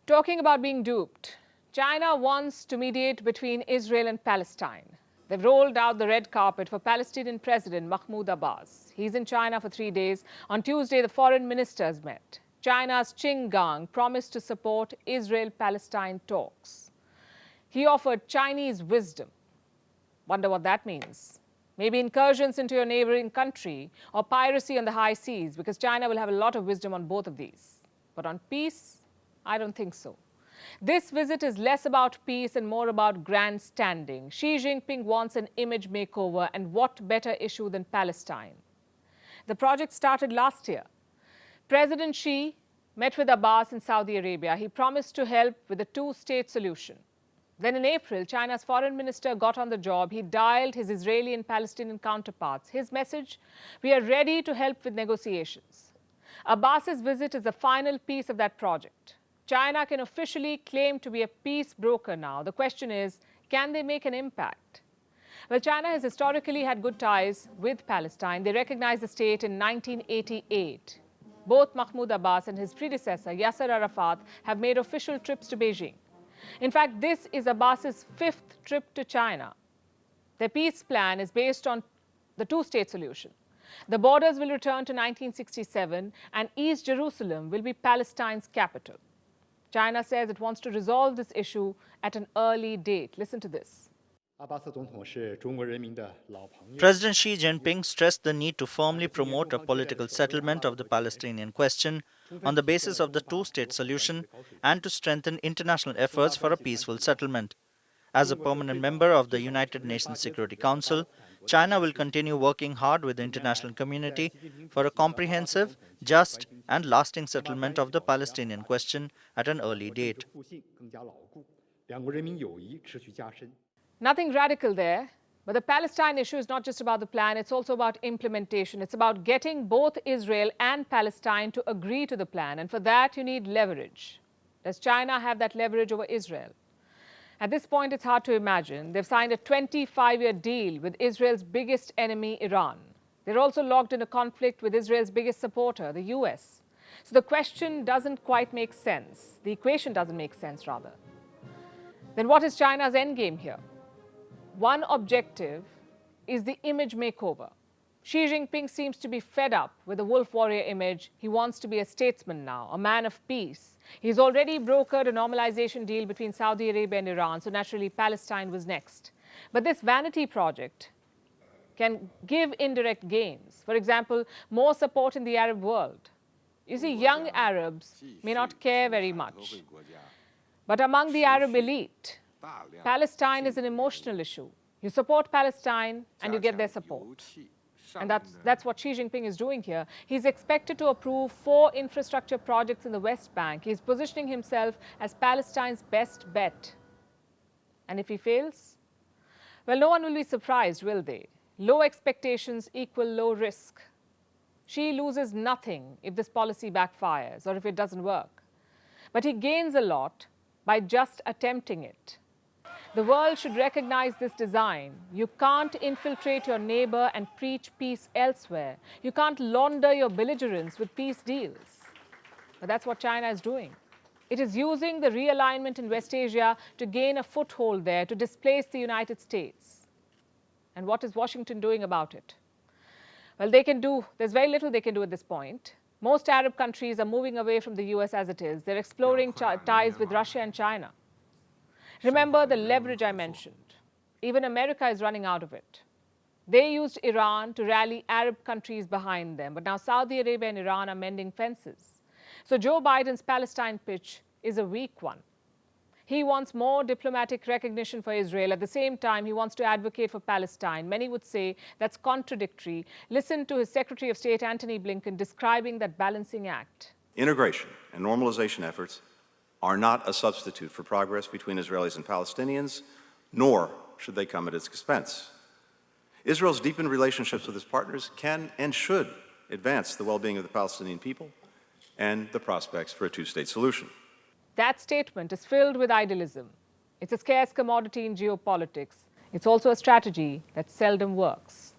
Talking about being duped, China wants to mediate between Israel and Palestine. They've rolled out the red carpet for Palestinian President Mahmoud Abbas. He's in China for 3 days. On Tuesday, the foreign ministers met. China's Qin Gang promised to support Israel-Palestine talks. He offered Chinese wisdom. Wonder what that means. Maybe incursions into your neighboring country or piracy on the high seas, because China will have a lot of wisdom on both of these. But on peace, I don't think so. This visit is less about peace and more about grandstanding. Xi Jinping wants an image makeover, and what better issue than Palestine? The project started last year. President Xi met with Abbas in Saudi Arabia. He promised to help with a two-state solution. Then in April, China's foreign minister got on the job. He dialed his Israeli and Palestinian counterparts. His message: we are ready to help with negotiations. Abbas's visit is the final piece of that project. China can officially claim to be a peace broker now. The question is, can they make an impact? Well, China has historically had good ties with Palestine. They recognized the state in 1988. Both Mahmoud Abbas and his predecessor, Yasser Arafat, have made official trips to Beijing. In fact, this is Abbas's 5th trip to China. Their peace plan is based on the two-state solution. The borders will return to 1967, and East Jerusalem will be Palestine's capital. China says it wants to resolve this issue at an early date. Listen to this. President Xi Jinping stressed the need to firmly promote a political settlement of the Palestinian question on the basis of the two-state solution and to strengthen international efforts for a peaceful settlement. As a permanent member of the United Nations Security Council, China will continue working hard with the international community for a comprehensive, just, and lasting settlement of the Palestinian question at an early date. Nothing radical there, but the Palestine issue is not just about the plan, it's also about implementation. It's about getting both Israel and Palestine to agree to the plan, and for that you need leverage. Does China have that leverage over Israel? At this point, it's hard to imagine. They've signed a 25-year deal with Israel's biggest enemy, Iran. They're also locked in a conflict with Israel's biggest supporter, the US. So the question doesn't quite make sense. The equation doesn't make sense, rather. Then what is China's endgame here? One objective is the image makeover. Xi Jinping seems to be fed up with the wolf warrior image. He wants to be a statesman now, a man of peace. He's already brokered a normalization deal between Saudi Arabia and Iran, so naturally Palestine was next. But this vanity project can give indirect gains. For example, more support in the Arab world. You see, young Arabs may not care very much. But among the Arab elite, Palestine is an emotional issue. You support Palestine and you get their support. And that's what Xi Jinping is doing here. He's expected to approve 4 infrastructure projects in the West Bank. He's positioning himself as Palestine's best bet. And if he fails, well, no one will be surprised, will they? Low expectations equal low risk. Xi loses nothing if this policy backfires or if it doesn't work. But he gains a lot by just attempting it. The world should recognize this design. You can't infiltrate your neighbor and preach peace elsewhere. You can't launder your belligerence with peace deals. But that's what China is doing. It is using the realignment in West Asia to gain a foothold there, to displace the United States. And what is Washington doing about it? Well, there's very little they can do at this point. Most Arab countries are moving away from the US as it is. They're exploring ties with Russia and China. Remember the leverage I mentioned. Even America is running out of it. They used Iran to rally Arab countries behind them, but now Saudi Arabia and Iran are mending fences. So Joe Biden's Palestine pitch is a weak one. He wants more diplomatic recognition for Israel. At the same time, he wants to advocate for Palestine. Many would say that's contradictory. Listen to his Secretary of State, Antony Blinken, describing that balancing act. Integration and normalization efforts are not a substitute for progress between Israelis and Palestinians, nor should they come at its expense. Israel's deepened relationships with its partners can and should advance the well-being of the Palestinian people and the prospects for a two-state solution. That statement is filled with idealism. It's a scarce commodity in geopolitics. It's also a strategy that seldom works.